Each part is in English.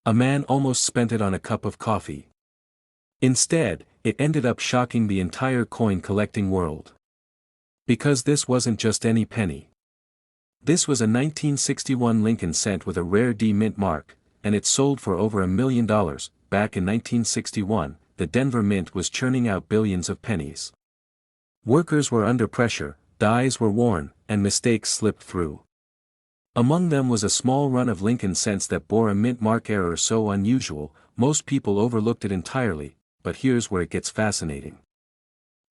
A man almost spent it on a cup of coffee. Instead, it ended up shocking the entire coin collecting world. Because this wasn't just any penny. This was a 1961 Lincoln cent with a rare D mint mark, and it sold for over $1 million. Back in 1961, the Denver Mint was churning out billions of pennies. Workers were under pressure, dies were worn, and mistakes slipped through. Among them was a small run of Lincoln cents that bore a mint mark error so unusual, most people overlooked it entirely, but here's where it gets fascinating.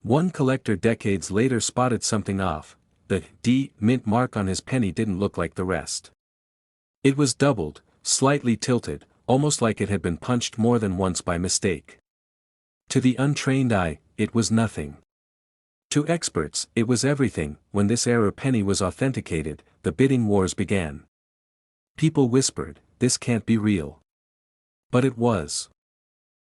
One collector decades later spotted something off. The D mint mark on his penny didn't look like the rest. It was doubled, slightly tilted, almost like it had been punched more than once by mistake. To the untrained eye, it was nothing. To experts, it was everything. When this error penny was authenticated, the bidding wars began. People whispered, "This can't be real." But it was.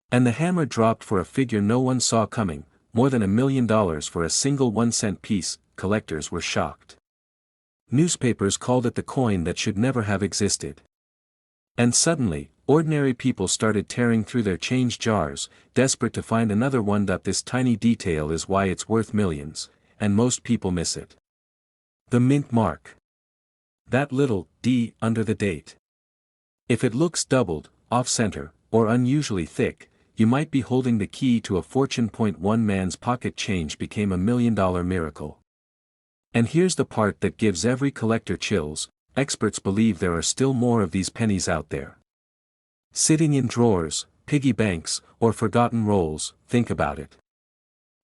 And the hammer dropped for a figure no one saw coming, more than $1 million for a single 1-cent piece. Collectors were shocked. Newspapers called it the coin that should never have existed. And suddenly, ordinary people started tearing through their change jars, desperate to find another one. This tiny detail is why it's worth millions, and most people miss it. The mint mark. That little D under the date. If it looks doubled, off-center, or unusually thick, you might be holding the key to a fortune. One man's pocket change became $1 million miracle. And here's the part that gives every collector chills: experts believe there are still more of these pennies out there. Sitting in drawers, piggy banks, or forgotten rolls. Think about it.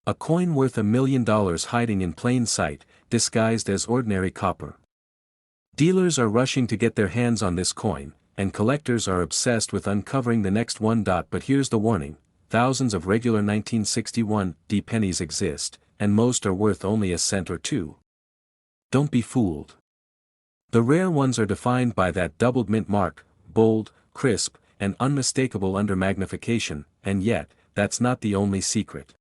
A coin worth $1 million hiding in plain sight, disguised as ordinary copper. Dealers are rushing to get their hands on this coin, and collectors are obsessed with uncovering the next one. But here's the warning: thousands of regular 1961 D pennies exist, and most are worth only a cent or two. Don't be fooled. The rare ones are defined by that doubled mint mark, bold, crisp, and unmistakable under magnification, and yet, that's not the only secret.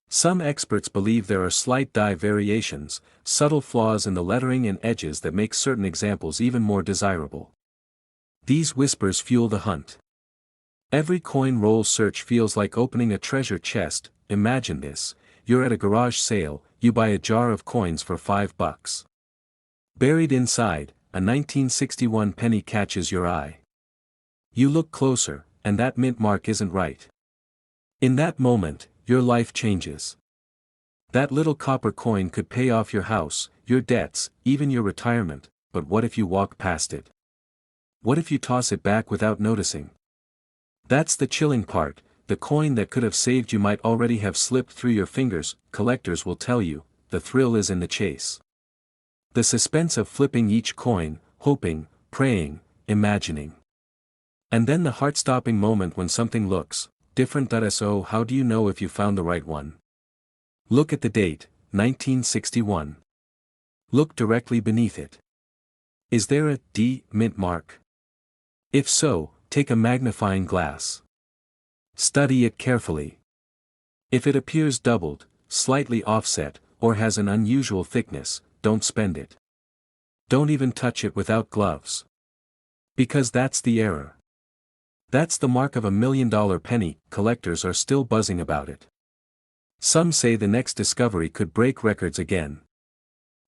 Some experts believe there are slight die variations, subtle flaws in the lettering and edges that make certain examples even more desirable. These whispers fuel the hunt. Every coin roll search feels like opening a treasure chest. Imagine this: you're at a garage sale, you buy a jar of coins for $5. Buried inside, a 1961 penny catches your eye. You look closer, and that mint mark isn't right. In that moment, your life changes. That little copper coin could pay off your house, your debts, even your retirement. But what if you walk past it? What if you toss it back without noticing? That's the chilling part. The coin that could have saved you might already have slipped through your fingers. Collectors will tell you, the thrill is in the chase. The suspense of flipping each coin, hoping, praying, imagining. And then the heart-stopping moment when something looks different. So how do you know if you found the right one? Look at the date, 1961. Look directly beneath it. Is there a D mint mark? If so, take a magnifying glass. Study it carefully. If it appears doubled, slightly offset, or has an unusual thickness, don't spend it. Don't even touch it without gloves. Because that's the error. That's the mark of $1 million penny. Collectors are still buzzing about it. Some say the next discovery could break records again.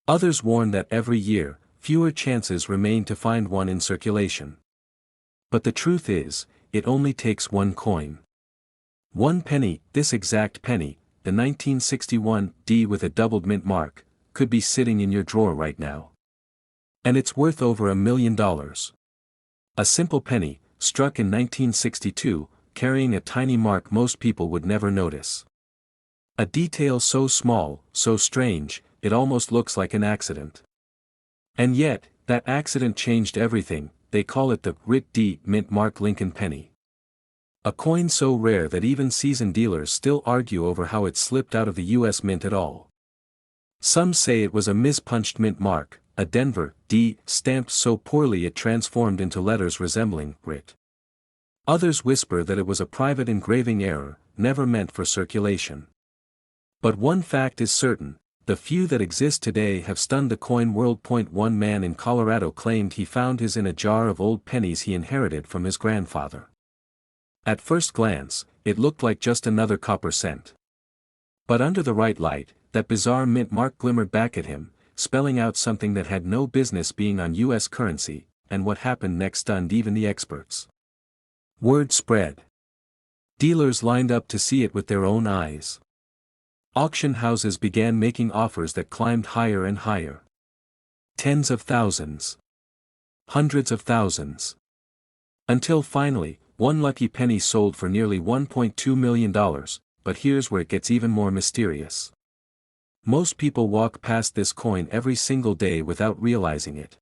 Others warn that every year, fewer chances remain to find one in circulation. But the truth is, it only takes one coin. One penny. This exact penny, the 1961 D with a doubled mint mark, could be sitting in your drawer right now. And it's worth over $1 million. A simple penny, struck in 1962, carrying a tiny mark most people would never notice. A detail so small, so strange, it almost looks like an accident. And yet, that accident changed everything. They call it the RIT D mint mark Lincoln penny. A coin so rare that even seasoned dealers still argue over how it slipped out of the U.S. Mint at all. Some say it was a mispunched mint mark, a Denver D stamped so poorly it transformed into letters resembling RIT. Others whisper that it was a private engraving error, never meant for circulation. But one fact is certain: the few that exist today have stunned the coin world. One man in Colorado claimed he found his in a jar of old pennies he inherited from his grandfather. At first glance, it looked like just another copper cent. But under the right light, that bizarre mint mark glimmered back at him, spelling out something that had no business being on U.S. currency, and what happened next stunned even the experts. Word spread. Dealers lined up to see it with their own eyes. Auction houses began making offers that climbed higher and higher. Tens of thousands. Hundreds of thousands. Until finally, one lucky penny sold for nearly $1.2 million, but here's where it gets even more mysterious. Most people walk past this coin every single day without realizing it.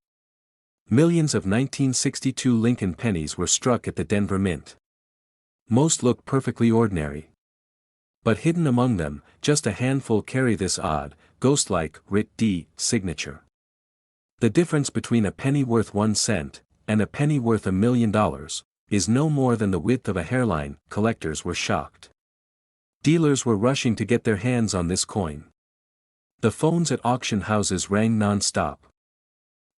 Millions of 1962 Lincoln pennies were struck at the Denver Mint. Most look perfectly ordinary. But hidden among them, just a handful carry this odd, ghost-like, Writ D signature. The difference between a penny worth 1 cent, and a penny worth $1 million, is no more than the width of a hairline. Collectors were shocked. Dealers were rushing to get their hands on this coin. The phones at auction houses rang non-stop.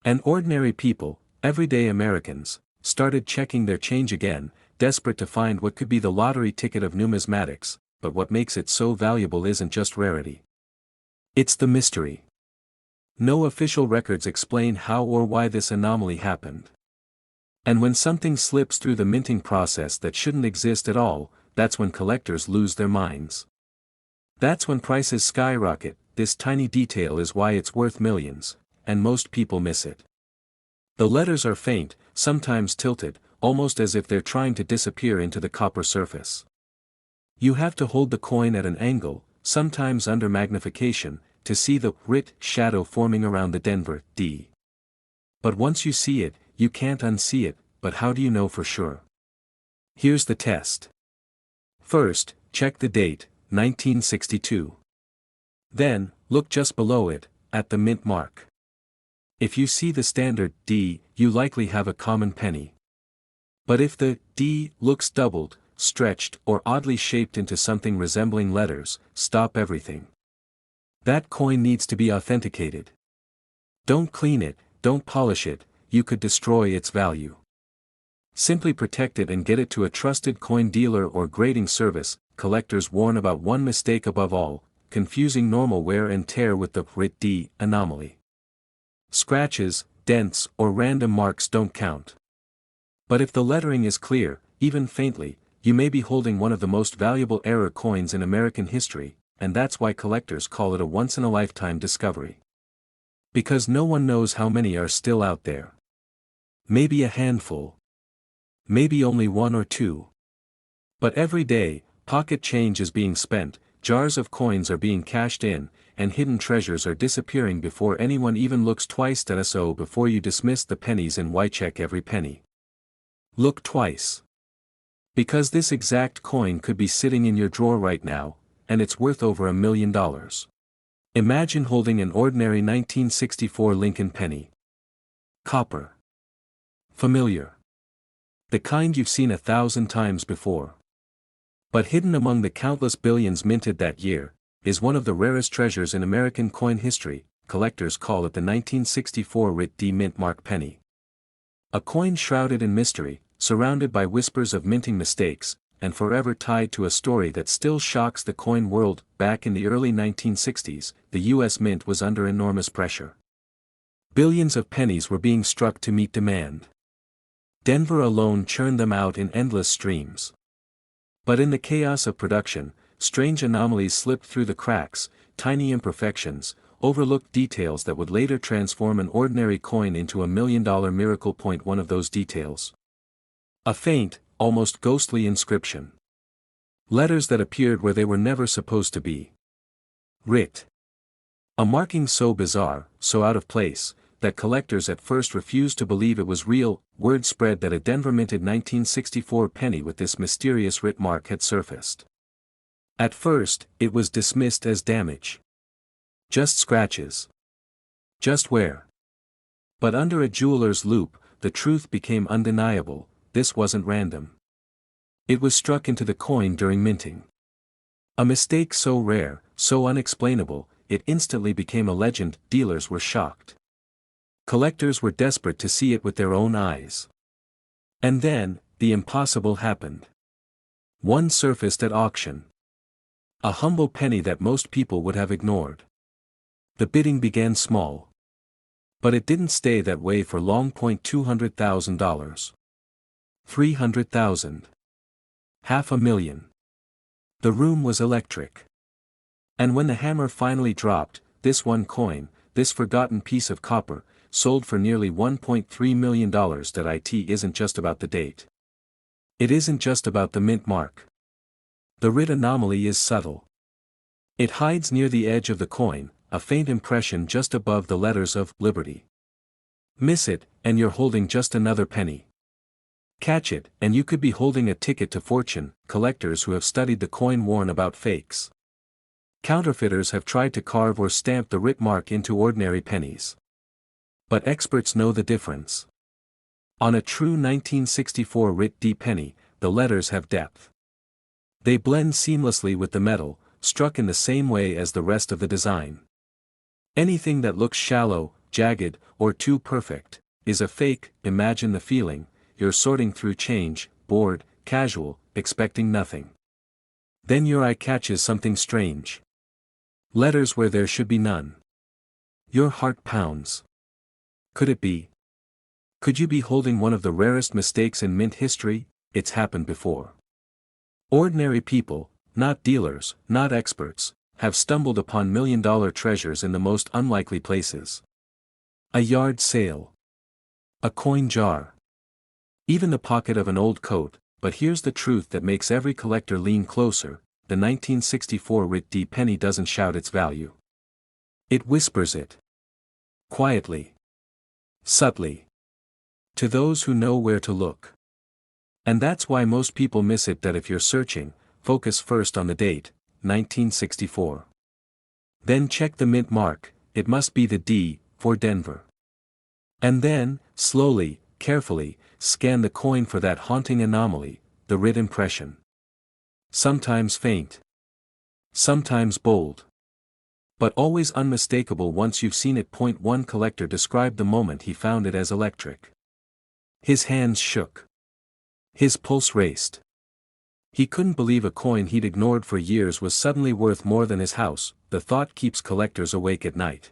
And ordinary people, everyday Americans, started checking their change again, desperate to find what could be the lottery ticket of numismatics. But what makes it so valuable isn't just rarity. It's the mystery. No official records explain how or why this anomaly happened. And when something slips through the minting process that shouldn't exist at all, that's when collectors lose their minds. That's when prices skyrocket. This tiny detail is why it's worth millions, and most people miss it. The letters are faint, sometimes tilted, almost as if they're trying to disappear into the copper surface. You have to hold the coin at an angle, sometimes under magnification, to see the Writ shadow forming around the Denver D. But once you see it, you can't unsee it. But how do you know for sure? Here's the test. First, check the date, 1962. Then, look just below it, at the mint mark. If you see the standard D, you likely have a common penny. But if the D looks doubled, stretched, or oddly shaped into something resembling letters, stop everything. That coin needs to be authenticated. Don't clean it, don't polish it, you could destroy its value. Simply protect it and get it to a trusted coin dealer or grading service. Collectors warn about one mistake above all, confusing normal wear and tear with the Writ D anomaly. Scratches, dents, or random marks don't count. But if the lettering is clear, even faintly, you may be holding one of the most valuable error coins in American history, and that's why collectors call it a once-in-a-lifetime discovery. Because no one knows how many are still out there. Maybe a handful. Maybe only 1 or 2. But every day, pocket change is being spent, jars of coins are being cashed in, and hidden treasures are disappearing before anyone even looks twice. So before you dismiss the pennies and why check every penny. Look twice. Because this exact coin could be sitting in your drawer right now, and it's worth over $1 million. Imagine holding an ordinary 1964 Lincoln penny. Copper. Familiar. The kind you've seen 1,000 times before. But hidden among the countless billions minted that year, is one of the rarest treasures in American coin history. Collectors call it the 1964 Writ D mint mark penny. A coin shrouded in mystery, surrounded by whispers of minting mistakes, and forever tied to a story that still shocks the coin world. Back in the early 1960s, the U.S. Mint was under enormous pressure. Billions of pennies were being struck to meet demand. Denver alone churned them out in endless streams. But in the chaos of production, strange anomalies slipped through the cracks, tiny imperfections, overlooked details that would later transform an ordinary coin into $1 million miracle. One of those details. A faint, almost ghostly inscription. Letters that appeared where they were never supposed to be. Writ. A marking so bizarre, so out of place, that collectors at first refused to believe it was real. Word spread that a Denver minted 1964 penny with this mysterious Writ mark had surfaced. At first, it was dismissed as damage. Just scratches. Just wear. But under a jeweler's loupe, the truth became undeniable. This wasn't random. It was struck into the coin during minting. A mistake so rare, so unexplainable, it instantly became a legend. Dealers were shocked. Collectors were desperate to see it with their own eyes. And then, the impossible happened. One surfaced at auction. A humble penny that most people would have ignored. The bidding began small. But it didn't stay that way for long. $200,000. $300,000. $500,000. The room was electric. And when the hammer finally dropped, this one coin, this forgotten piece of copper, sold for nearly $1.3 million. It isn't just about the date. It isn't just about the mint mark. The writ anomaly is subtle. It hides near the edge of the coin, a faint impression just above the letters of Liberty. Miss it, and you're holding just another penny. Catch it, and you could be holding a ticket to fortune. Collectors who have studied the coin warn about fakes. Counterfeiters have tried to carve or stamp the writ mark into ordinary pennies. But experts know the difference. On a true 1964 writ D penny, the letters have depth. They blend seamlessly with the metal, struck in the same way as the rest of the design. Anything that looks shallow, jagged, or too perfect, is a fake. Imagine the feeling: you're sorting through change, bored, casual, expecting nothing. Then your eye catches something strange. Letters where there should be none. Your heart pounds. Could it be? Could you be holding one of the rarest mistakes in mint history? It's happened before. Ordinary people, not dealers, not experts, have stumbled upon million-dollar treasures in the most unlikely places. A yard sale. A coin jar. Even the pocket of an old coat. But here's the truth that makes every collector lean closer: the 1964 writ D penny doesn't shout its value. It whispers it. Quietly. Subtly. To those who know where to look. And that's why most people miss it. That if you're searching, focus first on the date, 1964. Then check the mint mark, it must be the D, for Denver. And then, slowly, carefully, scan the coin for that haunting anomaly, the writ impression. Sometimes faint. Sometimes bold. But always unmistakable once you've seen it. One collector described the moment he found it as electric. His hands shook. His pulse raced. He couldn't believe a coin he'd ignored for years was suddenly worth more than his house. The thought keeps collectors awake at night.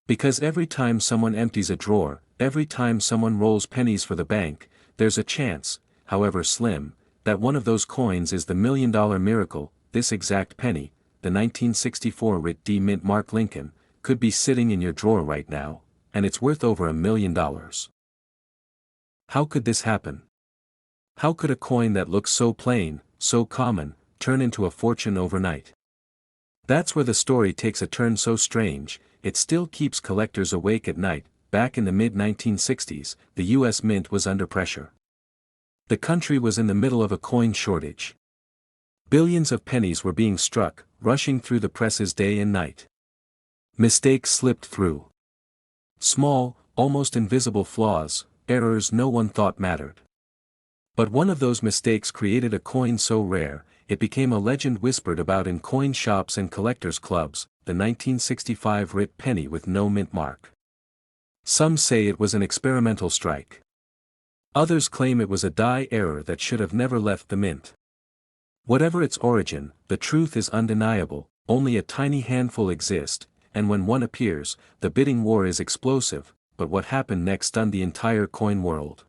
Because every time someone empties a drawer, every time someone rolls pennies for the bank, there's a chance, however slim, that one of those coins is the million-dollar miracle. This exact penny, the 1964 writ D mint mark Lincoln, could be sitting in your drawer right now, and it's worth over $1 million. How could this happen? How could a coin that looks so plain, so common, turn into a fortune overnight? That's where the story takes a turn so strange, it still keeps collectors awake at night. Back in the mid-1960s, the U.S. Mint was under pressure. The country was in the middle of a coin shortage. Billions of pennies were being struck, rushing through the presses day and night. Mistakes slipped through. Small, almost invisible flaws, errors no one thought mattered. But one of those mistakes created a coin so rare, it became a legend whispered about in coin shops and collectors' clubs: the 1965 writ penny with no mint mark. Some say it was an experimental strike. Others claim it was a die error that should have never left the mint. Whatever its origin, the truth is undeniable: only a tiny handful exist, and when one appears, the bidding war is explosive. But what happened next stunned the entire coin world.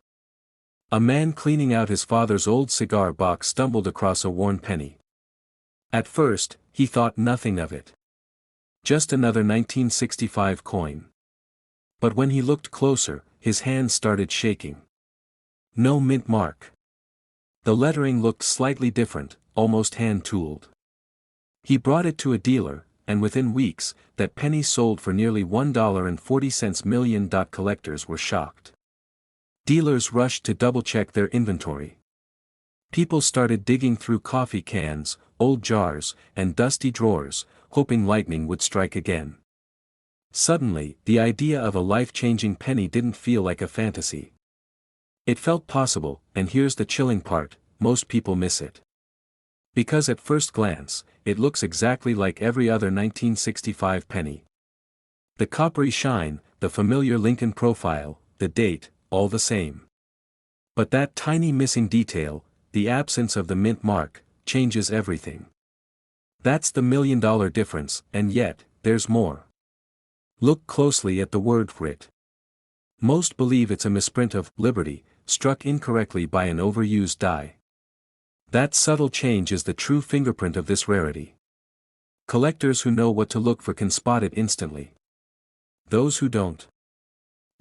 A man cleaning out his father's old cigar box stumbled across a worn penny. At first, he thought nothing of it. Just another 1965 coin. But when he looked closer, his hands started shaking. No mint mark. The lettering looked slightly different, almost hand-tooled. He brought it to a dealer, and within weeks, that penny sold for nearly $1.40 million. Collectors were shocked. Dealers rushed to double-check their inventory. People started digging through coffee cans, old jars, and dusty drawers, hoping lightning would strike again. Suddenly, the idea of a life-changing penny didn't feel like a fantasy. It felt possible, and here's the chilling part: most people miss it. Because at first glance, it looks exactly like every other 1965 penny. The coppery shine, the familiar Lincoln profile, the date, all the same. But that tiny missing detail, the absence of the mint mark, changes everything. That's the $1,000,000 difference, and yet, there's more. Look closely at the word "writ." Most believe it's a misprint of "liberty," struck incorrectly by an overused die. That subtle change is the true fingerprint of this rarity. Collectors who know what to look for can spot it instantly. Those who don't,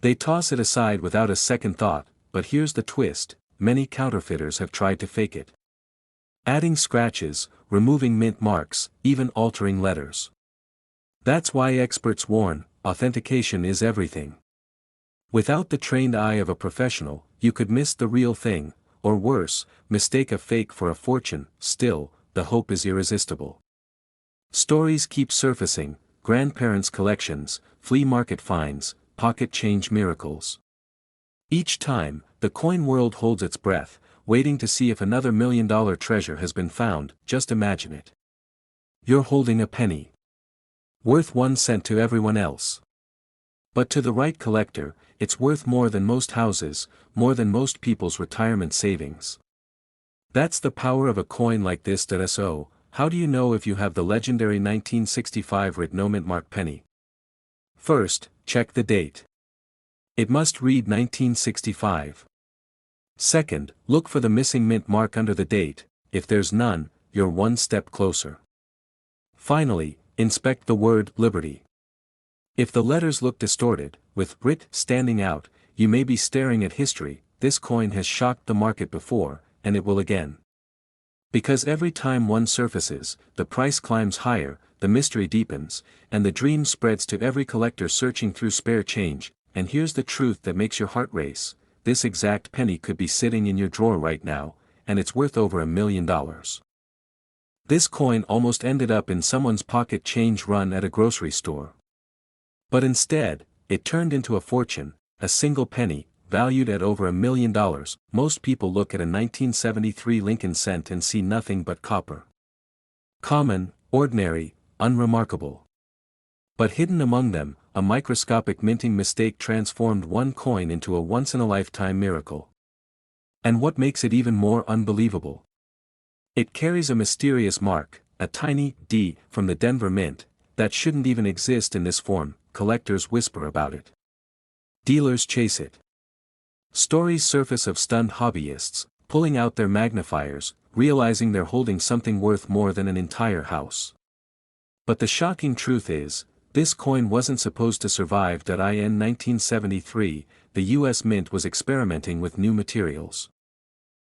they toss it aside without a second thought, but here's the twist: many counterfeiters have tried to fake it. Adding scratches, removing mint marks, even altering letters. That's why experts warn, authentication is everything. Without the trained eye of a professional, you could miss the real thing, or worse, mistake a fake for a fortune. Still, the hope is irresistible. Stories keep surfacing: grandparents' collections, flea market finds, pocket change miracles. Each time, the coin world holds its breath, waiting to see if another $1,000,000 treasure has been found. Just imagine it. You're holding a penny, worth 1 cent to everyone else. But to the right collector, it's worth more than most houses, more than most people's retirement savings. That's the power of a coin like this. So, how do you know if you have the legendary 1965 writ no mint mark penny? First, check the date. It must read 1965. Second, look for the missing mint mark under the date. If there's none, you're one step closer. Finally, inspect the word "liberty." If the letters look distorted, with "writ" standing out, you may be staring at history. This coin has shocked the market before, and it will again. Because every time one surfaces, the price climbs higher, the mystery deepens, and the dream spreads to every collector searching through spare change. And here's the truth that makes your heart race: this exact penny could be sitting in your drawer right now, and it's worth over $1,000,000. This coin almost ended up in someone's pocket change run at a grocery store. But instead, it turned into a fortune, a single penny, valued at over $1,000,000. Most people look at a 1973 Lincoln cent and see nothing but copper. Common, ordinary, unremarkable. But hidden among them, a microscopic minting mistake transformed one coin into a once-in-a-lifetime miracle. And what makes it even more unbelievable? It carries a mysterious mark, a tiny D from the Denver Mint, that shouldn't even exist in this form. Collectors whisper about it. Dealers chase it. Stories surface of stunned hobbyists, pulling out their magnifiers, realizing they're holding something worth more than an entire house. But the shocking truth is, this coin wasn't supposed to survive. In 1973, the U.S. Mint was experimenting with new materials.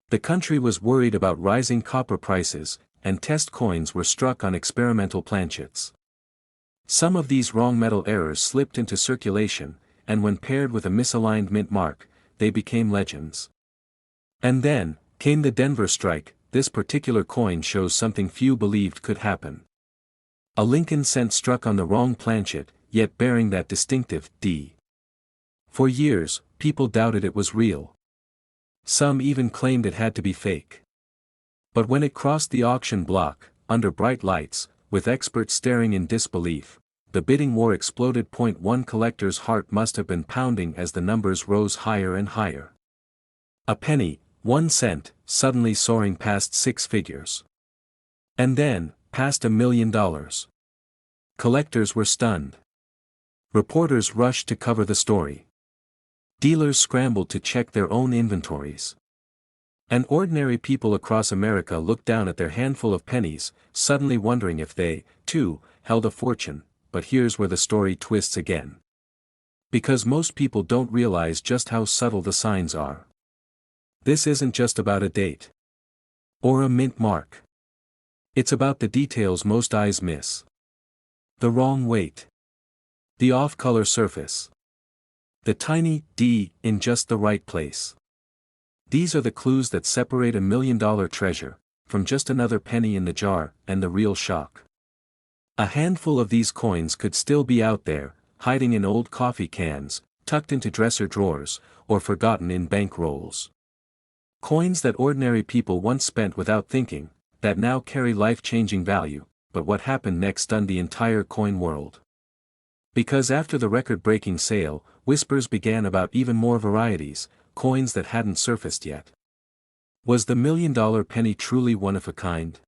The country was worried about rising copper prices, and test coins were struck on experimental planchets. Some of these wrong metal errors slipped into circulation, and when paired with a misaligned mint mark, they became legends. And then, came the Denver strike. This particular coin shows something few believed could happen. A Lincoln cent struck on the wrong planchet, yet bearing that distinctive D. For years, people doubted it was real. Some even claimed it had to be fake. But when it crossed the auction block, under bright lights, with experts staring in disbelief, the bidding war exploded. One collector's heart must have been pounding as the numbers rose higher and higher. A penny, 1 cent, suddenly soaring past 6 figures. And then, past $1,000,000. Collectors were stunned. Reporters rushed to cover the story. Dealers scrambled to check their own inventories. And ordinary people across America looked down at their handful of pennies, suddenly wondering if they, too, held a fortune. But here's where the story twists again. Because most people don't realize just how subtle the signs are. This isn't just about a date. Or a mint mark. It's about the details most eyes miss. The wrong weight. The off-color surface. The tiny D in just the right place. These are the clues that separate a $1,000,000 treasure from just another penny in the jar, and the real shock. A handful of these coins could still be out there, hiding in old coffee cans, tucked into dresser drawers, or forgotten in bank rolls. Coins that ordinary people once spent without thinking, that now carry life-changing value, but what happened next stunned the entire coin world. Because after the record-breaking sale, whispers began about even more varieties, coins that hadn't surfaced yet. Was the $1,000,000 penny truly one of a kind?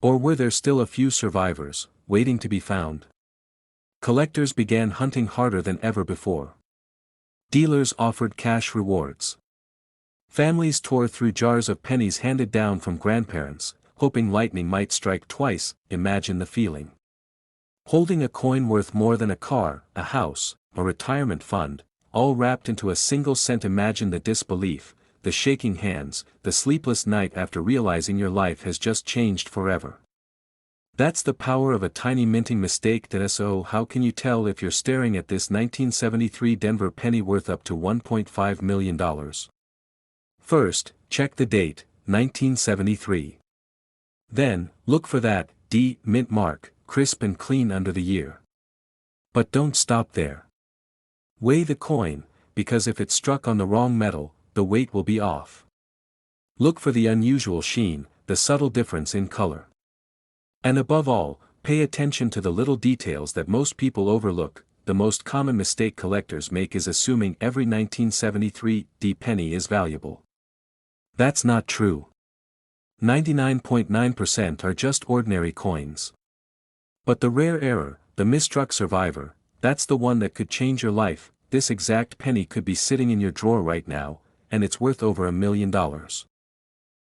Or were there still a few survivors, waiting to be found? Collectors began hunting harder than ever before. Dealers offered cash rewards. Families tore through jars of pennies handed down from grandparents, hoping lightning might strike twice. Imagine the feeling. Holding a coin worth more than a car, a house, a retirement fund, all wrapped into a single cent. Imagine the disbelief, the shaking hands, the sleepless night after realizing your life has just changed forever. That's the power of a tiny minting mistake. So how can you tell if you're staring at this 1973 Denver penny worth up to $1.5 million? First, check the date, 1973. Then, look for that D mint mark, crisp and clean under the year. But don't stop there. Weigh the coin, because if it struck on the wrong metal, the weight will be off. Look for the unusual sheen, the subtle difference in color. And above all, pay attention to the little details that most people overlook. The most common mistake collectors make is assuming every 1973 D penny is valuable. That's not true. 99.9% are just ordinary coins. But the rare error, the misstruck survivor, that's the one that could change your life. This exact penny could be sitting in your drawer right now, and it's worth over $1 million.